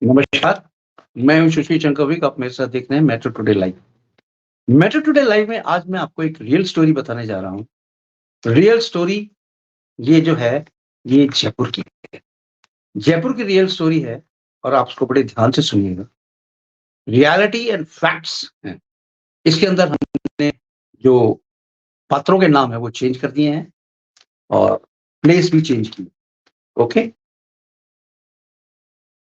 नमस्कार, मैं हूँ सुशील चंकविक, आप मेरे साथ देख रहे हैं metro today live. Metro today live में आज मैं आपको एक रियल स्टोरी बताने जा रहा हूँ। रियल स्टोरी ये जो है, ये जयपुर की है। जयपुर की रियल स्टोरी है और आप उसको बड़े ध्यान से सुनिएगा। रियलिटी एंड फैक्ट्स हैं। इसके अंदर हमने जो पात्रों के नाम है वो चेंज कर दिए हैं और प्लेस भी चेंज की। ओके?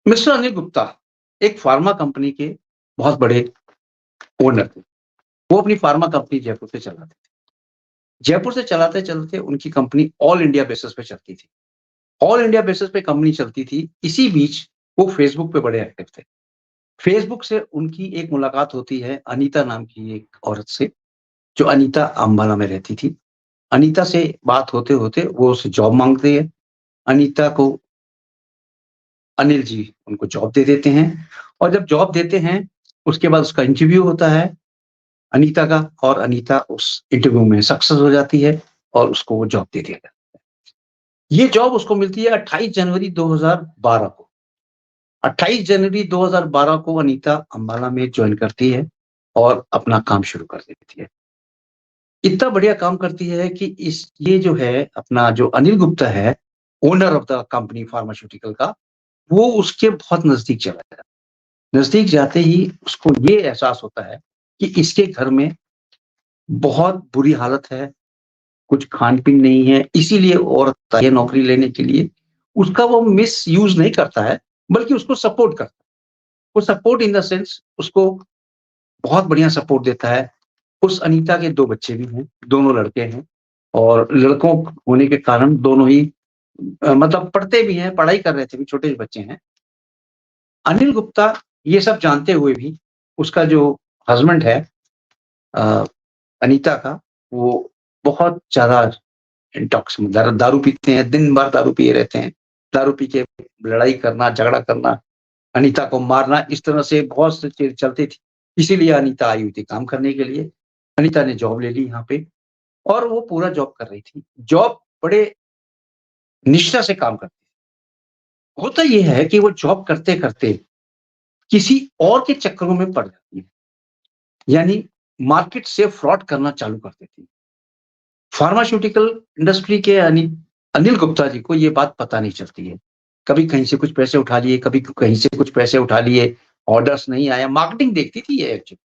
मिस्टर अनिल गुप्ता एक फार्मा कंपनी के बहुत बड़े ओनर थे। वो अपनी फार्मा कंपनी जयपुर से चलाते थे। जयपुर से चलाते-चलाते उनकी कंपनी ऑल इंडिया बेसिस पे चलती थी। ऑल इंडिया बेसिस पे कंपनी चलती थी, इसी बीच वो फेसबुक पे बड़े एक्टिव थे। फेसबुक से उनकी एक मुलाकात होती है अनीता नाम की एक औरत से, जो अनीता अम्बाला में रहती थी। अनीता से बात होते-होते वो उसे जॉब माँगती है। अनीता को अनिल जी उनको जॉब दे देते हैं और जब जॉब देते हैं, उसके बाद उसका इंटरव्यू होता है अनीता का और अनीता उस इंटरव्यू में सक्सेस हो जाती है और उसको वो जॉब दे दिया जाता है। ये जॉब उसको मिलती है 28 जनवरी 2012 को। 28 जनवरी 2012 को अनीता अम्बाला में जॉइन करती है और अपना काम शुरू कर देती है। इतना बढ़िया काम करती है कि इस ये जो है अपना जो अनिल गुप्ता है, owner of the company pharmaceutical का, वो उसके बहुत नज़दीक चला जाता है। नज़दीक जाते ही उसको ये एहसास होता है कि इसके घर में बहुत बुरी हालत है, कुछ खान-पीन नहीं है, इसीलिए औरत आई है नौकरी लेने के लिए। उसका वो मिसयूज़ नहीं करता है, बल्कि उसको सपोर्ट करता है। वो सपोर्ट इन द सेंस उसको बहुत बढ़िया सपोर्ट देता है। उस अनीता के 2 बच्चे भी हैं, दोनों लड़के हैं और लड़कों होने के कारण दोनों ही मतलब पढ़ते भी हैं, पढ़ाई कर रहे थे, अभी छोटे बच्चे हैं। अनिल गुप्ता ये सब जानते हुए भी उसका जो हस्बैंड है अ, अनीता का, वो बहुत ज़्यादा इंटॉक्स में दारू पीते हैं, दिन भर दारू पिए रहते हैं। दारू पी के लड़ाई करना, झगड़ा करना, अनीता को मारना, इस तरह से बहुत सी चीज़ चलती थी। इसीलिए अनीता आई हुई थी काम करने के लिए। अनीता ने जॉब ले ली यहाँ पे और वो पूरा जॉब कर रही थी। जॉब बड़े निष्ठा से काम करती थी। होता ये है कि वो जॉब करते-करते किसी और के चक्करों में पड़ जाती है। यानी मार्केट से फ्रॉड करना चालू कर देती है। फार्मास्यूटिकल इंडस्ट्री के अनिल गुप्ता जी को ये बात पता नहीं चलती है। कभी कहीं से कुछ पैसे उठा लिए, कभी कहीं से कुछ पैसे उठा लिए, ऑर्डर्स नहीं आया, मार्केटिंग देखती थी ये एक्चुअली,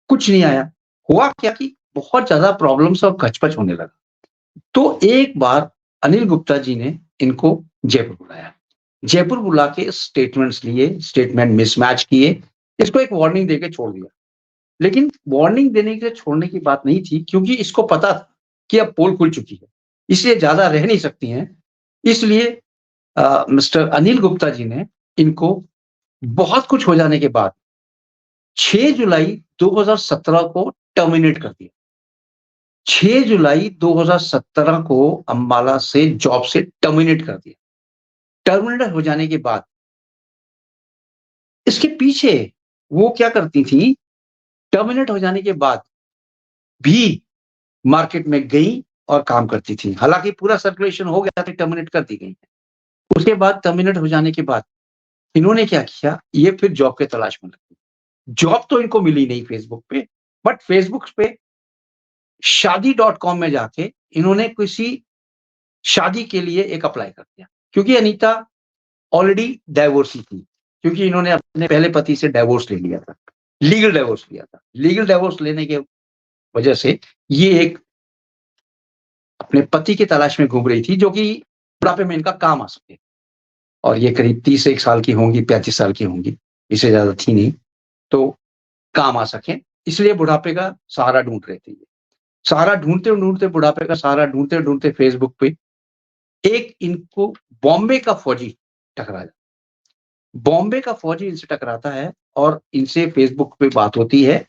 कुछ नहीं आया। हुआ क्या कि बहुत ज़्यादा प्रॉब्लम्स और खच-पच होने लगा। तो एक बार अनिल गुप्ता जी ने इनको जयपुर बुलाया। जयपुर बुला के स्टेटमेंट्स लिए, स्टेटमेंट मिसमैच किए, इसको एक वार्निंग देके छोड़ दिया। लेकिन वार्निंग देने के छोड़ने की बात नहीं थी क्योंकि इसको पता था कि अब पोल खुल चुकी है, इसलिए ज़्यादा रह नहीं सकती हैं। इसलिए मिस्टर अनिल गुप्ता जी ने इनको बहुत कुछ हो जाने के बाद 6 जुलाई 2017 को टर्मिनेट कर दिया। 6 जुलाई 2017 को अम्बाला से जॉब से टर्मिनेट कर दिया। टर्मिनेट हो जाने के बाद इसके पीछे वो क्या करती थी, टर्मिनेट हो जाने के बाद भी मार्केट में गई और काम करती थी। हालाँकि पूरा सर्कुलेशन हो गया था, टर्मिनेट कर दी गई। उसके बाद टर्मिनेट हो जाने के बाद इन्होंने क्या किया, ये फिर जॉब के तलाश में लगी। जॉब तो इनको मिली नहीं फेसबुक पे, बट फेसबुक पे शादी.com में जाके इन्होंने किसी शादी के लिए एक अप्लाई कर दिया। क्योंकि अनीता ऑलरेडी डाइवोर्सी थी, क्योंकि इन्होंने अपने पहले पति से डाइवोर्स ले लिया था। लीगल डाइवोर्स लिया था। लीगल डाइवोर्स लेने के वजह से ये एक अपने पति की तलाश में घूम रही थी, जो कि बुढ़ापे में इनका काम आ सके। और ये करीब 30 साल की होंगी, 35 साल की होंगी, इससे ज़्यादा थी नहीं, तो काम आ सकें, इसलिए बुढ़ापे का सहारा ढूँढ रहे थे ये। सहारा ढूँढते-ढूँढते बुढ़ापे का सहारा ढूँढते-ढूँढते फेसबुक पे एक इनको बॉम्बे का फौजी टकराया। बॉम्बे का फौजी इनसे टकराता है और इनसे फेसबुक पे बात होती है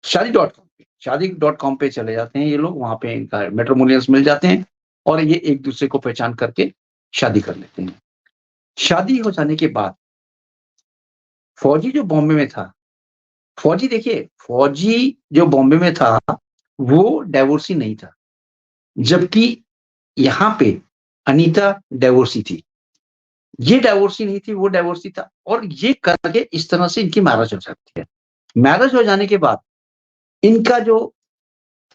शादी.com पे। शादी.com पे चले जाते हैं ये लोग, वहाँ पे इनका मैट्रिमोनियल्स मिल जाते हैं और ये एक-दूसरे को पहचान करके शादी कर लेते हैं। शादी हो जाने के बाद फौजी जो बॉम्बे में था, फौजी देखिए, फौजी जो बॉम्बे में था, वो डाइवोर्सी नहीं था। जबकि यहाँ पे अनीता डाइवोर्सी थी। ये डाइवोर्सी नहीं थी, वो डाइवोर्सी था, और ये करके इस तरह से इनकी मैरिज हो जाती है। मैरिज हो जाने के बाद इनका जो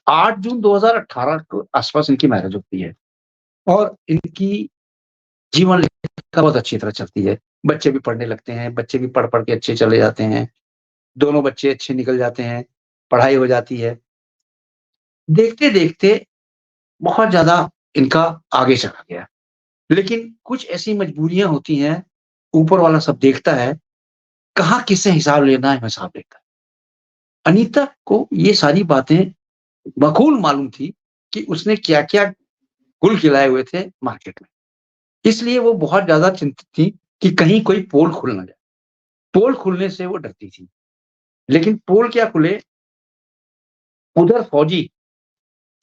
8 जून 2018 के आसपास इनकी मैरिज होती है, और इनकी जीवन रेखा बहुत अच्छी तरह चलती है। बच्चे भी पढ़ने लगते हैं, बच्चे भी पढ़ के अच्छे चले जाते हैं, दोनों बच्चे अच्छे निकल जाते हैं, पढ़ाई हो जाती है। देखते-देखते बहुत ज़्यादा इनका आगे चला गया। लेकिन कुछ ऐसी मजबूरियाँ होती हैं, ऊपर वाला सब देखता है, कहाँ किससे हिसाब लेना है, हिसाब लेता है। अनीता को ये सारी बातें बखूल मालूम थी कि उसने क्या-क्या गुल खिलाए हुए थे मार्केट में। इसलिए वो बहुत ज़्यादा चिंतित थी कि कहीं कोई पोल खुल ना जाए। पोल खुलने से वो डरती थी। लेकिन पोल क्या खुले, उधर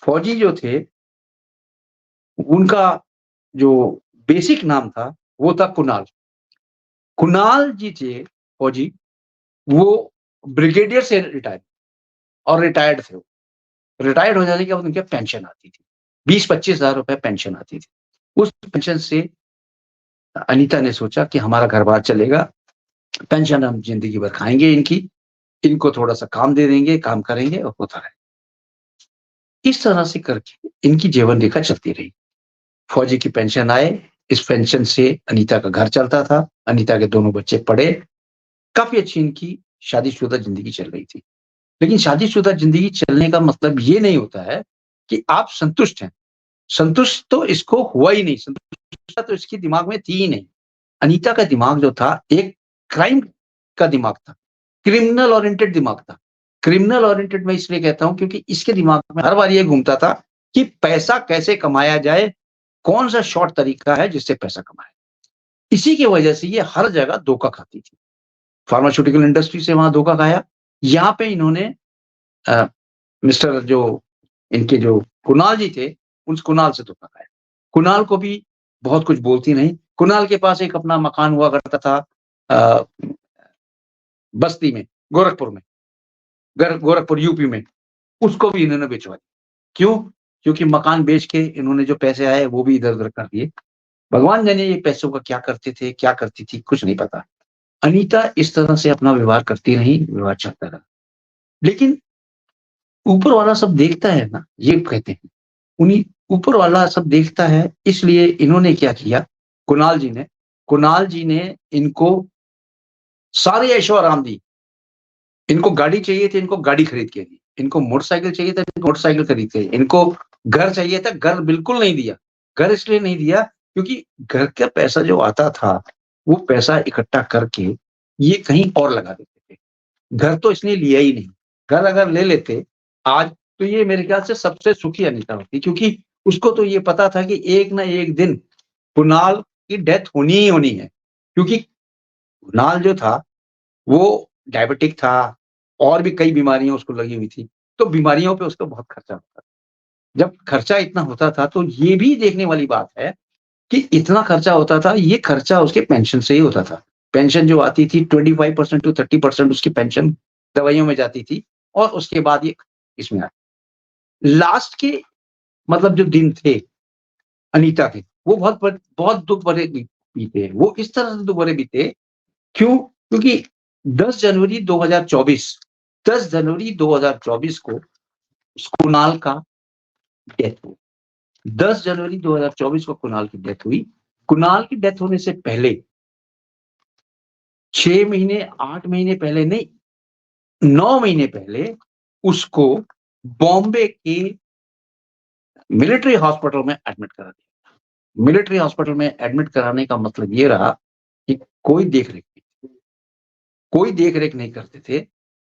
फौजी जो थे, उनका जो बेसिक नाम था, वो था कुणाल। कुणाल जी थे फौजी, वो ब्रिगेडियर से रिटायर्ड थे वो। रिटायर्ड हो जाने के बाद उनके पेंशन आती थी। 20-25 हज़ार रुपए पेंशन आती थी। उस पेंशन से अनीता ने सोचा कि हमारा घर-बार चलेगा, पेंशन हम ज़िंदगी भर खाएँगे इनकी, इनको थोड़ा-सा काम दे देंगे, काम करेंगे और होता रहेगा। इस तरह से करके इनकी जीवन रेखा चलती रही। फौजी की पेंशन आए, इस पेंशन से अनीता का घर चलता था, अनीता के दोनों बच्चे पढ़े, काफ़ी अच्छी इनकी शादीशुदा ज़िंदगी चल रही थी। लेकिन शादीशुदा ज़िंदगी चलने का मतलब ये नहीं होता है कि आप संतुष्ट हैं। संतुष्ट तो इसको हुआ ही नहीं, संतुष्टता तो इसके दिमाग में थी ही नहीं। अनीता का दिमाग जो था, एक क्राइम का दिमाग था, क्रिमिनल ओरिएंटेड दिमाग था। क्रिमिनल ओरिएंटेड मैं इसलिए कहता हूँ क्योंकि इसके दिमाग में हर बार ये घूमता था कि पैसा कैसे कमाया जाए, कौन-सा शॉर्ट तरीका है जिससे पैसा कमाएँ। इसी की वजह से ये हर जगह धोखा खाती थी। फार्मास्यूटिकल इंडस्ट्री से वहाँ धोखा खाया, यहाँ पे इन्होंने अ, मिस्टर जो इनके जो कुणाल जी थे, उस कुणाल से धोखा खाया। कुणाल को भी बहुत कुछ बोलती नहीं। कुणाल के पास एक अपना मकान हुआ करता था अ, बस्ती में, गोरखपुर में, गोरखपुर यूपी में, उसको भी इन्होंने बेचवा दिया। क्यों? क्योंकि मकान बेच के इन्होंने जो पैसे आए वो भी इधर-उधर कर दिए। भगवान जाने ये पैसों का क्या करते थे, क्या करती थी, कुछ नहीं पता। अनीता इस तरह से अपना व्यवहार करती रही, व्यवहार चलता रहा। लेकिन ऊपर वाला सब देखता है ना, ये कहते हैं। उन्हीं ऊपर वाला सब देखता है, इसलिए इन्होंने क्या किया, कुणाल जी ने इनको सारी ऐशो-आराम दी। इनको गाड़ी चाहिए थी, इनको गाड़ी खरीद के दी। इनको मोटरसाइकिल चाहिए था, इनको मोटरसाइकिल खरीद के दी। इनको घर चाहिए था, घर बिल्कुल नहीं दिया। घर इसलिए नहीं दिया क्योंकि घर का पैसा जो आता था, वो पैसा इकट्ठा करके ये कहीं और लगा देते थे। घर तो इसने लिया ही नहीं। घर अगर ले लेते आज, तो ये मेरे ख्याल से सबसे सुखी अनीता होती, क्योंकि उसको तो ये पता था कि एक ना एक दिन कुणाल की डेथ होनी ही होनी है। क्योंकि कुणाल जो था वो डायबिटिक था, और भी कई बीमारियाँ उसको लगी हुई थी, तो बीमारियों पे उसका बहुत खर्चा होता था। जब खर्चा इतना होता था, तो ये भी देखने वाली बात है कि इतना खर्चा होता था, ये खर्चा उसके पेंशन से ही होता था। पेंशन जो आती थी 25% टू 30% उसकी पेंशन दवाइयों में जाती थी, और उसके बाद ये इसमें लास्ट के मतलब जो दिन थे अनीता के, वो बहुत दुःख भरे बीते। वो इस तरह से दुःख भरे बीते, क्यों? क्योंकि 10 जनवरी 2024 10 जनवरी 2024 को कुणाल का डेथ हुआ। 10 जनवरी 2024 को कुणाल की डेथ हुई। कुणाल की डेथ होने से पहले 6 महीने, 8 महीने पहले नहीं, 9 महीने पहले उसको बॉम्बे के मिलिट्री हॉस्पिटल में एडमिट करा दिया। मिलिट्री हॉस्पिटल में एडमिट कराने का मतलब ये रहा कि कोई देख-रेख नहीं, कोई देख-रेख नहीं करते थे,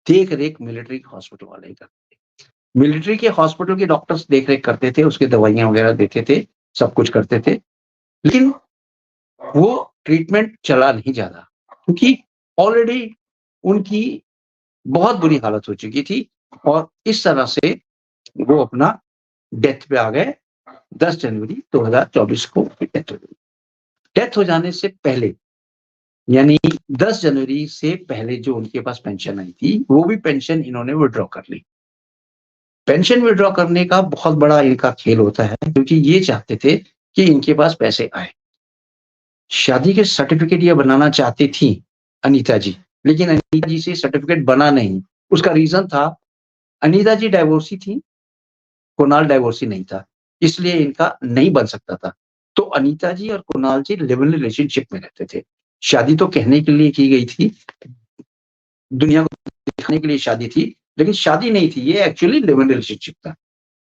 देख-रेख मिलिट्री हॉस्पिटल वाले ही करते थे। मिलिट्री के हॉस्पिटल के डॉक्टर्स देख-रेख करते थे, उसकी दवाइयाँ वगैरह देते थे, सब कुछ करते थे। लेकिन वो ट्रीटमेंट चला नहीं ज़्यादा, क्योंकि ऑलरेडी उनकी बहुत बुरी हालत हो चुकी थी, और इस तरह से वो अपना डेथ पे आ गए। 10 जनवरी 2024 को डेथ हो गई। डेथ हो जाने से पहले, यानी 10 जनवरी से पहले जो उनके पास पेंशन आई थी, वो भी पेंशन इन्होंने विथड्रॉ कर ली। पेंशन विथड्रॉ करने का बहुत बड़ा इनका खेल होता है, क्योंकि ये चाहते थे कि इनके पास पैसे आए। शादी के सर्टिफिकेट ये बनाना चाहती थी अनीता जी, लेकिन अनीता जी से सर्टिफिकेट बना नहीं। उसका रीज़न था, अनीता जी डाइवोर्सी थी, कुणाल डाइवोर्सी नहीं था, इसलिए इनका नहीं बन सकता था। तो अनीता जी और कुणाल जी लिव इन रिलेशनशिप में रहते थे। शादी तो कहने के लिए की गई थी, दुनिया को दिखाने के लिए शादी थी, लेकिन शादी नहीं थी, ये एक्चुअली लिव इन रिलेशनशिप था।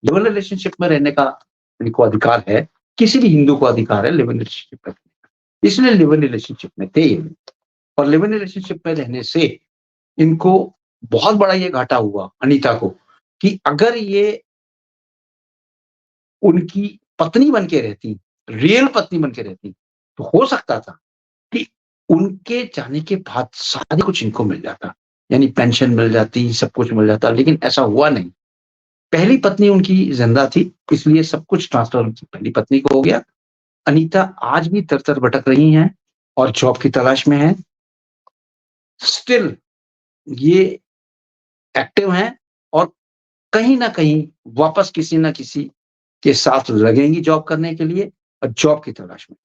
लिव इन रिलेशनशिप में रहने का इनको अधिकार है, किसी भी हिंदू को अधिकार है लिव इन रिलेशनशिप में, इसलिए लिव इन रिलेशनशिप में थे ये। और लिव इन रिलेशनशिप में रहने से इनको बहुत बड़ा ये घाटा हुआ अनीता को, कि अगर ये उनकी पत्नी बन के रहती, रियल पत्नी बन के रहती, तो हो सकता था कि उनके जाने के बाद सारा कुछ इनको मिल जाता, यानी पेंशन मिल जाती, सब कुछ मिल जाता, लेकिन ऐसा हुआ नहीं। पहली पत्नी उनकी जिंदा थी, इसलिए सब कुछ ट्रांसफर उनकी पहली पत्नी को हो गया। अनीता आज भी तर-तर भटक रही हैं और जॉब की तलाश में हैं। स्टिल ये एक्टिव हैं और कहीं न कहीं वापस किसी न किसी के साथ लगेंगी जॉब करने के लिए और जॉब की तलाश में।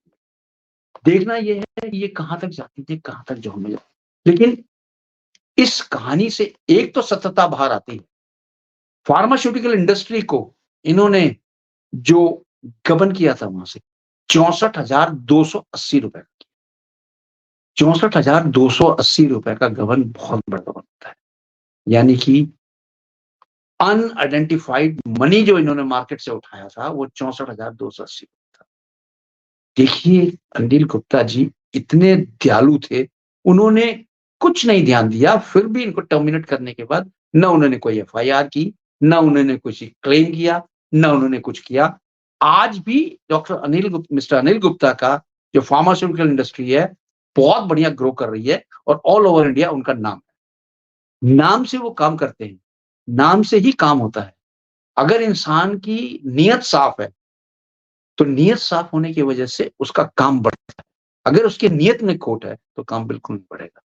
देखना ये है कि ये कहाँ तक जाती थी, कहाँ तक जॉब में जाती। लेकिन इस कहानी से एक तो सत्यता बाहर आती है। फार्मास्यूटिकल इंडस्ट्री को इन्होंने जो गबन किया था वहां से ₹64,280 ₹64,280 का गबन बहुत बड़ा गबन होता है। यानी कि अनआइडेंटिफाइड मनी जो इन्होंने मार्केट से उठाया था वो 64,280 था। देखिए अनिल गुप्ता जी इतने दयालु थे, उन्होंने कुछ नहीं ध्यान दिया, फिर भी इनको टर्मिनेट करने के बाद ना उन्होंने कोई एफआईआर की, ना उन्होंने कुछ क्लेम किया, ना उन्होंने कुछ किया। आज भी मिस्टर अनिल गुप्ता का जो फार्मास्यूटिकल इंडस्ट्री है, बहुत बढ़िया ग्रो कर रही है और ऑल ओवर इंडिया उनका नाम है। नाम से वो काम करते हैं, नाम से ही काम होता है। अगर इंसान की नीयत साफ है, तो नीयत साफ होने की वजह से उसका काम बढ़ता है। अगर उसकी नीयत में खोट है, तो काम बिल्कुल नहीं बढ़ेगा।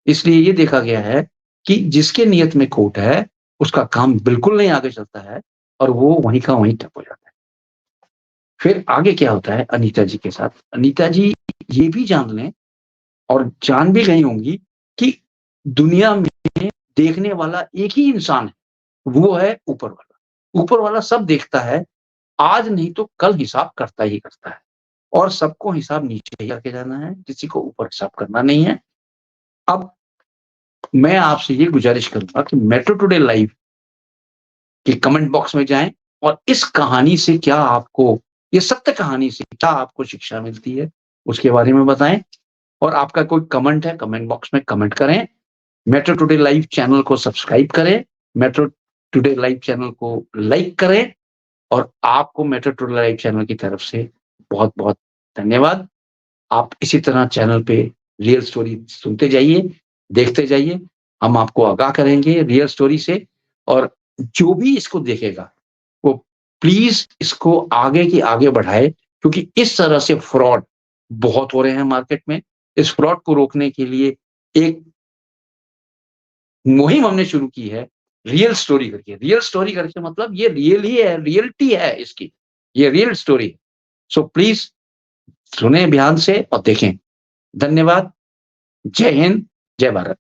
इसलिए ये देखा गया है कि जिसके नियत में खोट है, उसका काम बिल्कुल नहीं आगे चलता है और वो वहीं का वहीं ठप हो जाता है। फिर आगे क्या होता है अनीता जी के साथ? अनीता जी ये भी जान लें और जान भी गई होंगी कि दुनिया में देखने वाला एक ही इंसान है, वो है ऊपर वाला। ऊपर वाला सब देखता है, आज नहीं तो कल हिसाब करता ही करता है और सबको हिसाब नीचे ही करके जाना है, किसी को ऊपर हिसाब करना नहीं है। अब मैं आपसे ये गुजारिश करूँगा कि मेट्रो टुडे लाइव के कमेंट बॉक्स में जाएँ और इस कहानी से क्या आपको, ये सत्य कहानी से क्या आपको शिक्षा मिलती है, उसके बारे में बताएँ और आपका कोई कमेंट है, कमेंट बॉक्स में कमेंट करें। मेट्रो टुडे लाइव चैनल को सब्सक्राइब करें, मेट्रो टुडे लाइव चैनल को लाइक करें और आपको मेट्रो टुडे लाइव चैनल की तरफ से बहुत-बहुत धन्यवाद। आप इसी तरह चैनल पे रियल स्टोरी सुनते जाइए, देखते जाइए। हम आपको आगाह करेंगे रियल स्टोरी से और जो भी इसको देखेगा, वो प्लीज़ इसको आगे की आगे बढ़ाए क्योंकि इस तरह से फ्रॉड बहुत हो रहे हैं मार्केट में। इस फ्रॉड को रोकने के लिए एक मुहिम हमने शुरू की है, रियल स्टोरी करके। रियल स्टोरी करके मतलब ये रियल ही है, रियलिटी है इसकी। ये रियल स्टोरी है। सो प्लीज़ सुनें ध्यान से और देखें। धन्यवाद। जय हिंद, जय भारत।